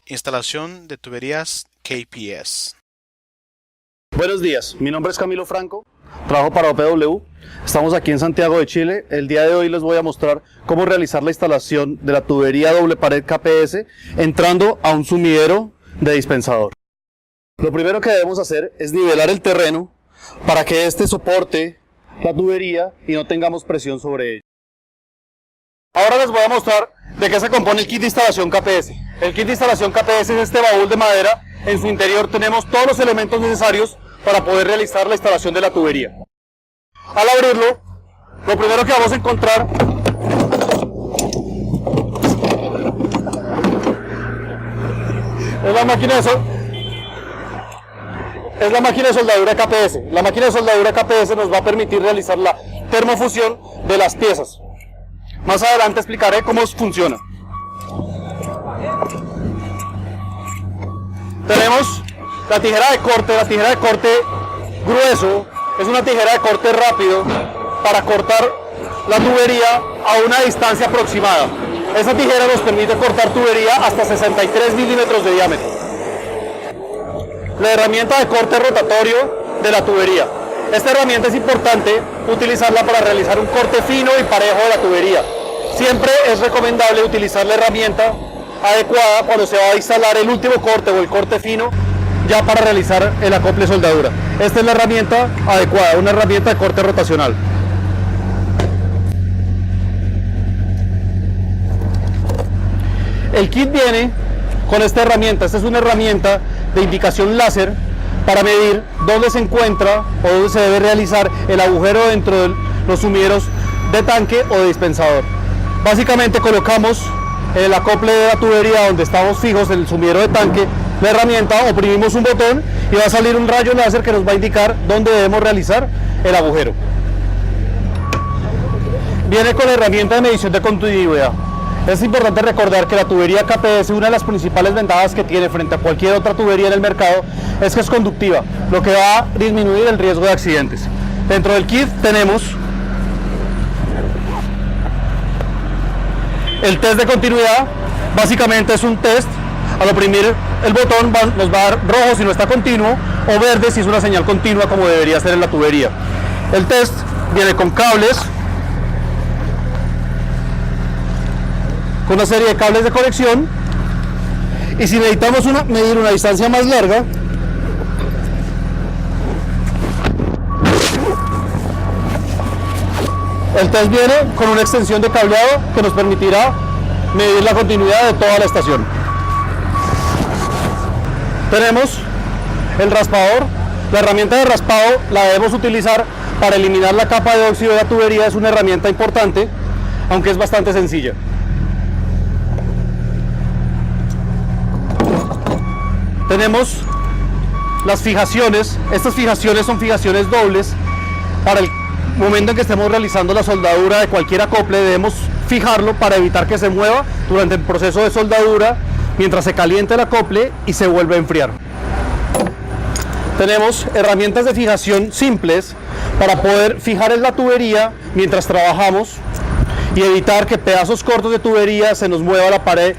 Instalación de tuberías KPS. Buenos días, mi nombre es Camilo Franco, trabajo para OPW. Estamos aquí en Santiago de Chile. El día de hoy les voy a mostrar cómo realizar la instalación de la tubería doble pared KPS entrando a un sumidero de dispensador. Lo primero que debemos hacer es nivelar el terreno para que este soporte la tubería y no tengamos presión sobre ella. Ahora les voy a mostrar de qué se compone el kit de instalación KPS. El kit de instalación KPS es este baúl de madera. En su interior tenemos todos los elementos necesarios para poder realizar la instalación de la tubería. Al abrirlo, lo primero que vamos a encontrar es la máquina de soldadura KPS. La máquina de soldadura KPS nos va a permitir realizar la termofusión de las piezas. Más adelante explicaré cómo funciona. Tenemos la tijera de corte grueso. Es una tijera de corte rápido para cortar la tubería a una distancia aproximada. Esa tijera nos permite cortar tubería hasta 63 milímetros de diámetro. La herramienta de corte rotatorio de la tubería. Esta herramienta es importante utilizarla para realizar un corte fino y parejo de la tubería. Siempre es recomendable utilizar la herramienta adecuada cuando se va a instalar el último corte o el corte fino ya para realizar el acople soldadura. Esta es la herramienta adecuada, una herramienta de corte rotacional. El kit viene con esta herramienta. Esta es una herramienta de indicación láser para medir dónde se encuentra o dónde se debe realizar el agujero dentro de los sumideros de tanque o de dispensador. Básicamente colocamos el acople de la tubería donde estamos fijos en el sumidero de tanque, la herramienta, oprimimos un botón y va a salir un rayo láser que nos va a indicar dónde debemos realizar el agujero. Viene con la herramienta de medición de continuidad. Es importante recordar que la tubería KPS, una de las principales ventajas que tiene frente a cualquier otra tubería en el mercado, es que es conductiva, lo que va a disminuir el riesgo de accidentes. Dentro del kit tenemos el test de continuidad. Básicamente es un test. Al oprimir el botón nos va a dar rojo si no está continuo o verde si es una señal continua como debería ser en la tubería. El test viene con cables, con una serie de cables de conexión, y si necesitamos medir una distancia más larga, el test viene con una extensión de cableado que nos permitirá medir la continuidad de toda la estación. Tenemos el raspador. La herramienta de raspado la debemos utilizar para eliminar la capa de óxido de la tubería. Es una herramienta importante, aunque es bastante sencilla. Tenemos las fijaciones. Estas fijaciones son fijaciones dobles. Para el momento en que estemos realizando la soldadura de cualquier acople, debemos fijarlo para evitar que se mueva durante el proceso de soldadura mientras se calienta el acople y se vuelve a enfriar. Tenemos herramientas de fijación simples para poder fijar en la tubería mientras trabajamos y evitar que pedazos cortos de tubería se nos mueva la pared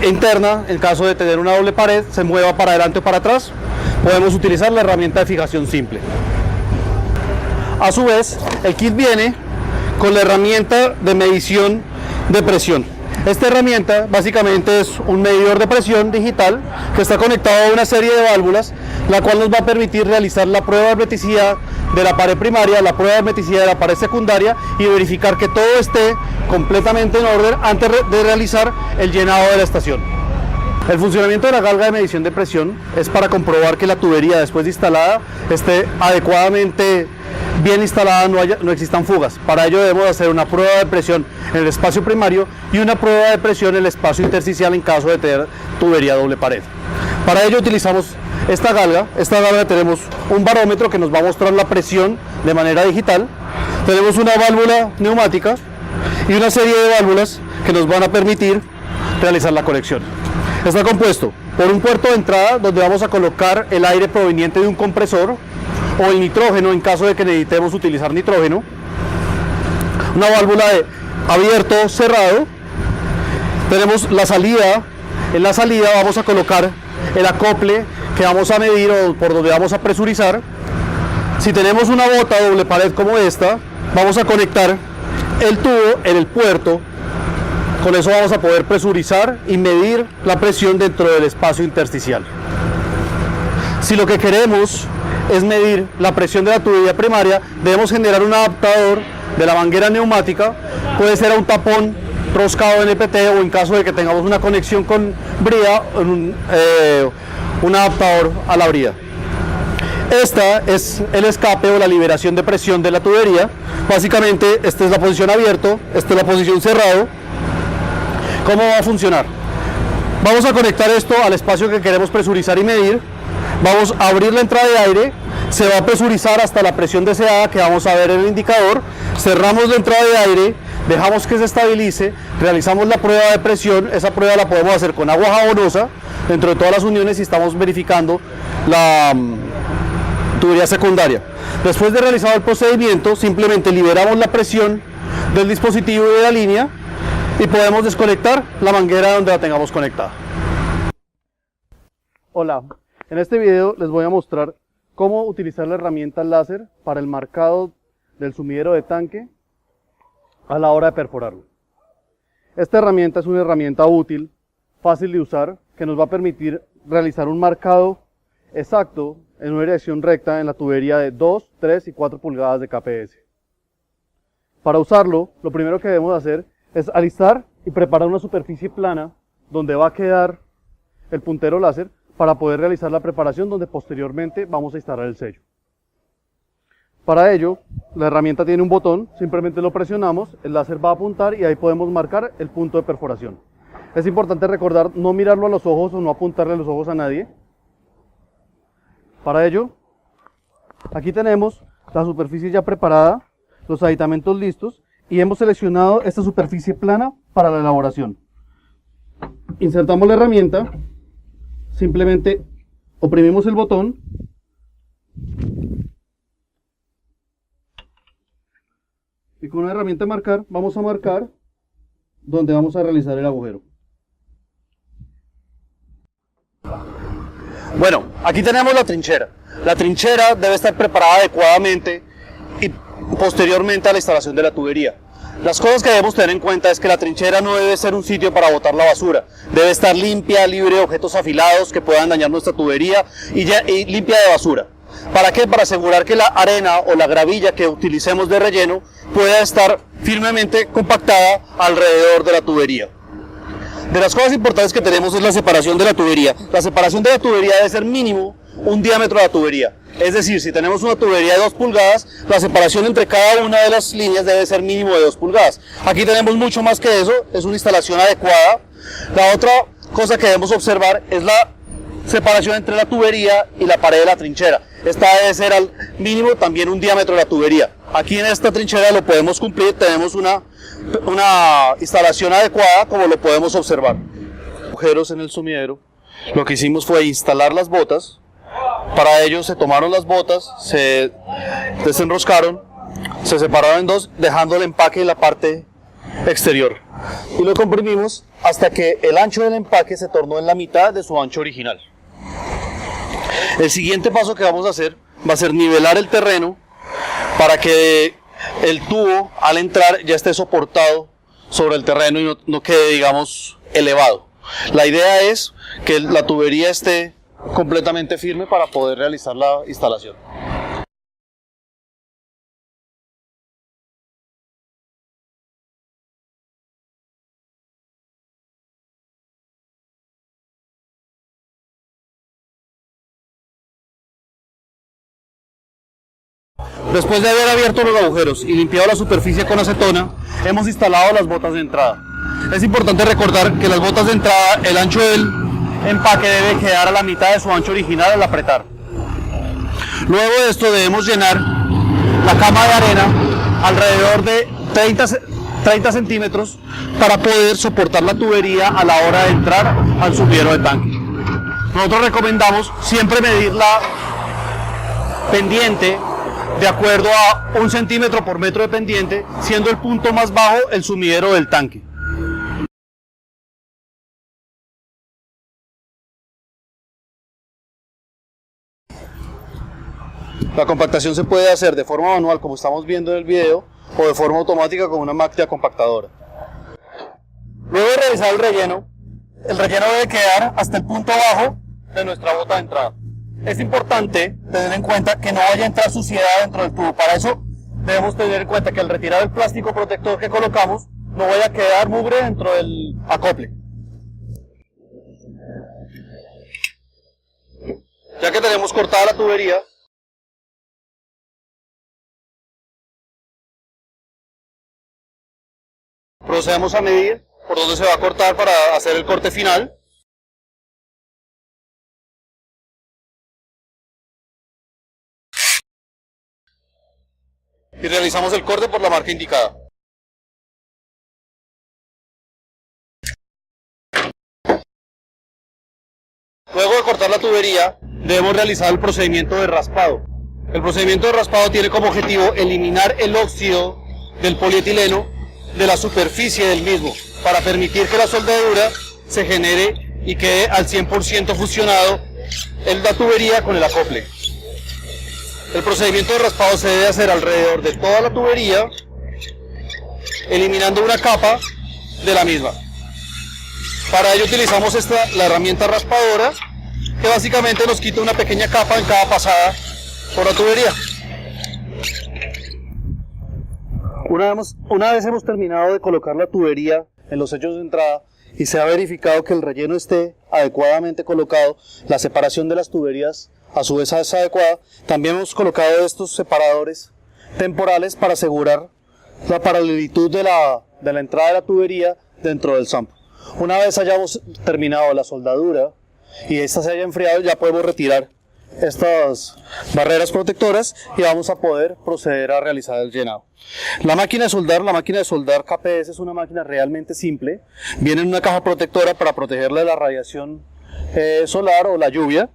interna. En caso de tener una doble pared, se mueva para adelante o para atrás, podemos utilizar la herramienta de fijación simple. A su vez, el kit viene con la herramienta de medición de presión. Esta herramienta básicamente es un medidor de presión digital que está conectado a una serie de válvulas, la cual nos va a permitir realizar la prueba de hermeticidad de la pared primaria, la prueba de hermeticidad de la pared secundaria y verificar que todo esté completamente en orden antes de realizar el llenado de la estación. El funcionamiento de la galga de medición de presión es para comprobar que la tubería, después de instalada, esté adecuadamente bien instalada, no existan fugas. Para ello debemos hacer una prueba de presión en el espacio primario y una prueba de presión en el espacio intersticial en caso de tener tubería doble pared. Para ello utilizamos esta galga. Tenemos un barómetro que nos va a mostrar la presión de manera digital. Tenemos una válvula neumática y una serie de válvulas que nos van a permitir realizar la conexión. Está compuesto por un puerto de entrada donde vamos a colocar el aire proveniente de un compresor o el nitrógeno en caso de que necesitemos utilizar nitrógeno, una válvula de abierto cerrado. Tenemos la salida En la salida vamos a colocar el acople que vamos a medir o por donde vamos a presurizar. Si tenemos una bota doble pared como esta, vamos a conectar el tubo en el puerto. Con eso vamos a poder presurizar y medir la presión dentro del espacio intersticial. Si lo que queremos es medir la presión de la tubería primaria, debemos generar un adaptador de la manguera neumática. Puede ser a un tapón roscado NPT o en caso de que tengamos una conexión con brida, un adaptador a la brida. Esta es el escape o la liberación de presión de la tubería. Básicamente esta es la posición abierto, esta es la posición cerrado. ¿Cómo va a funcionar? Vamos a conectar esto al espacio que queremos presurizar y medir. Vamos a abrir la entrada de aire, se va a presurizar hasta la presión deseada que vamos a ver en el indicador. Cerramos la entrada de aire, dejamos que se estabilice, realizamos la prueba de presión. Esa prueba la podemos hacer con agua jabonosa dentro de todas las uniones y estamos verificando la tubería secundaria. Después de realizado el procedimiento, simplemente liberamos la presión del dispositivo y de la línea y podemos desconectar la manguera donde la tengamos conectada. Hola, en este video les voy a mostrar cómo utilizar la herramienta láser para el marcado del sumidero de tanque a la hora de perforarlo. Esta herramienta es una herramienta útil, fácil de usar, que nos va a permitir realizar un marcado exacto en una dirección recta en la tubería de 2, 3 y 4 pulgadas de KPS. Para usarlo, lo primero que debemos hacer es alistar y preparar una superficie plana donde va a quedar el puntero láser para poder realizar la preparación donde posteriormente vamos a instalar el sello. Para ello, la herramienta tiene un botón, simplemente lo presionamos, el láser va a apuntar y ahí podemos marcar el punto de perforación. Es importante recordar no mirarlo a los ojos o no apuntarle los ojos a nadie. Para ello, aquí tenemos la superficie ya preparada, los aditamentos listos y hemos seleccionado esta superficie plana para la elaboración. Insertamos la herramienta, simplemente oprimimos el botón y con la herramienta marcar vamos a marcar donde vamos a realizar el agujero. Bueno, aquí tenemos la trinchera. La trinchera debe estar preparada adecuadamente y posteriormente a la instalación de la tubería. Las cosas que debemos tener en cuenta es que la trinchera no debe ser un sitio para botar la basura. Debe estar limpia, libre de objetos afilados que puedan dañar nuestra tubería y limpia de basura. ¿Para qué? Para asegurar que la arena o la gravilla que utilicemos de relleno pueda estar firmemente compactada alrededor de la tubería. De las cosas importantes que tenemos es la separación de la tubería. La separación de la tubería debe ser mínimo un diámetro de la tubería. Es decir, si tenemos una tubería de 2 pulgadas, la separación entre cada una de las líneas debe ser mínimo de 2 pulgadas. Aquí tenemos mucho más que eso, es una instalación adecuada. La otra cosa que debemos observar es la separación entre la tubería y la pared de la trinchera. Esta debe ser al mínimo también un diámetro de la tubería. Aquí en esta trinchera lo podemos cumplir, tenemos una instalación adecuada como lo podemos observar. Agujeros en el sumidero. Lo que hicimos fue instalar las botas. Para ello se tomaron las botas, se desenroscaron, se separaron en dos, dejando el empaque en la parte exterior. Y lo comprimimos hasta que el ancho del empaque se tornó en la mitad de su ancho original. El siguiente paso que vamos a hacer va a ser nivelar el terreno para que el tubo al entrar ya esté soportado sobre el terreno y no quede, digamos, elevado. La idea es que la tubería esté completamente firme para poder realizar la instalación. Después de haber abierto los agujeros y limpiado la superficie con acetona, hemos instalado las botas de entrada. Es importante recordar que las botas de entrada, el ancho del empaque debe quedar a la mitad de su ancho original al apretar. Luego de esto debemos llenar la cama de arena alrededor de 30 centímetros para poder soportar la tubería a la hora de entrar al sumidero de tanque. Nosotros recomendamos siempre medir la pendiente de acuerdo a 1 centímetro por metro de pendiente, siendo el punto más bajo el sumidero del tanque. La compactación se puede hacer de forma manual, como estamos viendo en el video, o de forma automática con una máquina compactadora. Luego de realizar el relleno debe quedar hasta el punto bajo de nuestra bota de entrada. Es importante tener en cuenta que no vaya a entrar suciedad dentro del tubo. Para eso debemos tener en cuenta que al retirar el plástico protector que colocamos, no vaya a quedar mugre dentro del acople. Ya que tenemos cortada la tubería, procedemos a medir por dónde se va a cortar para hacer el corte final. Y realizamos el corte por la marca indicada. Luego de cortar la tubería, debemos realizar el procedimiento de raspado. El procedimiento de raspado tiene como objetivo eliminar el óxido del polietileno de la superficie del mismo, para permitir que la soldadura se genere y quede al 100% fusionado en la tubería con el acople. El procedimiento de raspado se debe hacer alrededor de toda la tubería, eliminando una capa de la misma. Para ello utilizamos la herramienta raspadora, que básicamente nos quita una pequeña capa en cada pasada por la tubería. Una vez hemos terminado de colocar la tubería en los sellos de entrada y se ha verificado que el relleno esté adecuadamente colocado, la separación de las tuberías a su vez es adecuada, también hemos colocado estos separadores temporales para asegurar la paralelitud de la entrada de la tubería dentro del SUMP. Una vez hayamos terminado la soldadura y esta se haya enfriado, ya podemos retirar estas barreras protectoras y vamos a poder proceder a realizar el llenado. La máquina de soldar KPS es una máquina realmente simple. Viene en una caja protectora para protegerla de la radiación solar o la lluvia,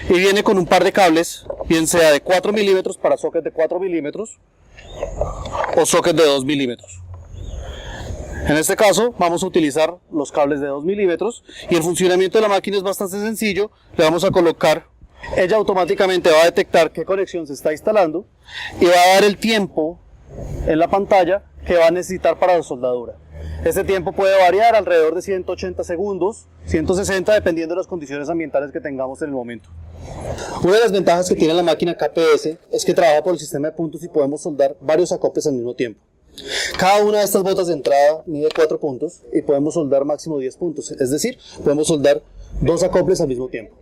y viene con un par de cables, bien sea de 4 milímetros para socket de 4 milímetros o socket de 2 milímetros. En este caso vamos a utilizar los cables de 2 milímetros y el funcionamiento de la máquina es bastante sencillo. Le vamos a colocar, ella automáticamente va a detectar qué conexión se está instalando y va a dar el tiempo en la pantalla que va a necesitar para la soldadura. Este tiempo puede variar alrededor de 180 segundos, 160, dependiendo de las condiciones ambientales que tengamos en el momento. Una de las ventajas que tiene la máquina KPS es que trabaja por el sistema de puntos y podemos soldar varios acoples al mismo tiempo. Cada una de estas botas de entrada mide 4 puntos y podemos soldar máximo 10 puntos, es decir, podemos soldar 2 acoples al mismo tiempo.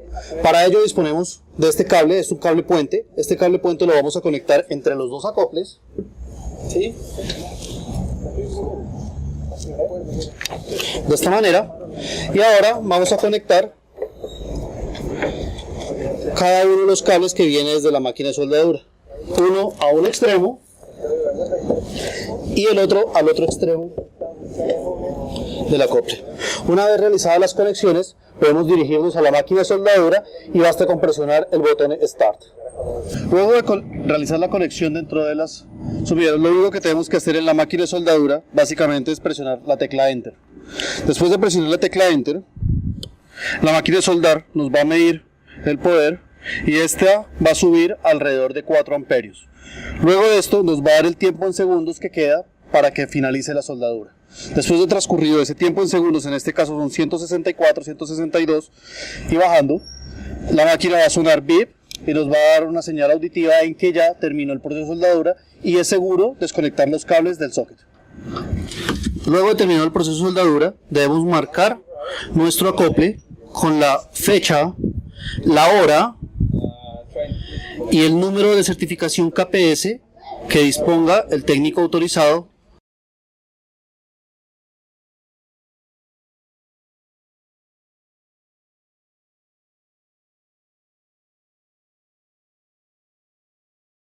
Para ello disponemos de este cable, es un cable puente. Este cable puente lo vamos a conectar entre los 2 acoples, ¿sí?, de esta manera, y ahora vamos a conectar cada uno de los cables que viene desde la máquina de soldadura, uno a un extremo y el otro al otro extremo del acople. Una vez realizadas las conexiones, podemos dirigirnos a la máquina de soldadura y basta con presionar el botón Start. Luego de realizar la conexión dentro de las sumideras, lo único que tenemos que hacer en la máquina de soldadura básicamente es presionar la tecla Enter. Después de presionar la tecla Enter, la máquina de soldar nos va a medir el poder y esta va a subir alrededor de 4 amperios. Luego de esto nos va a dar el tiempo en segundos que queda para que finalice la soldadura. Después de transcurrido ese tiempo en segundos, en este caso son 164, 162, y bajando, la máquina va a sonar beep y nos va a dar una señal auditiva en que ya terminó el proceso de soldadura y es seguro desconectar los cables del socket. Luego de terminar el proceso de soldadura, debemos marcar nuestro acople con la fecha, la hora y el número de certificación KPS que disponga el técnico autorizado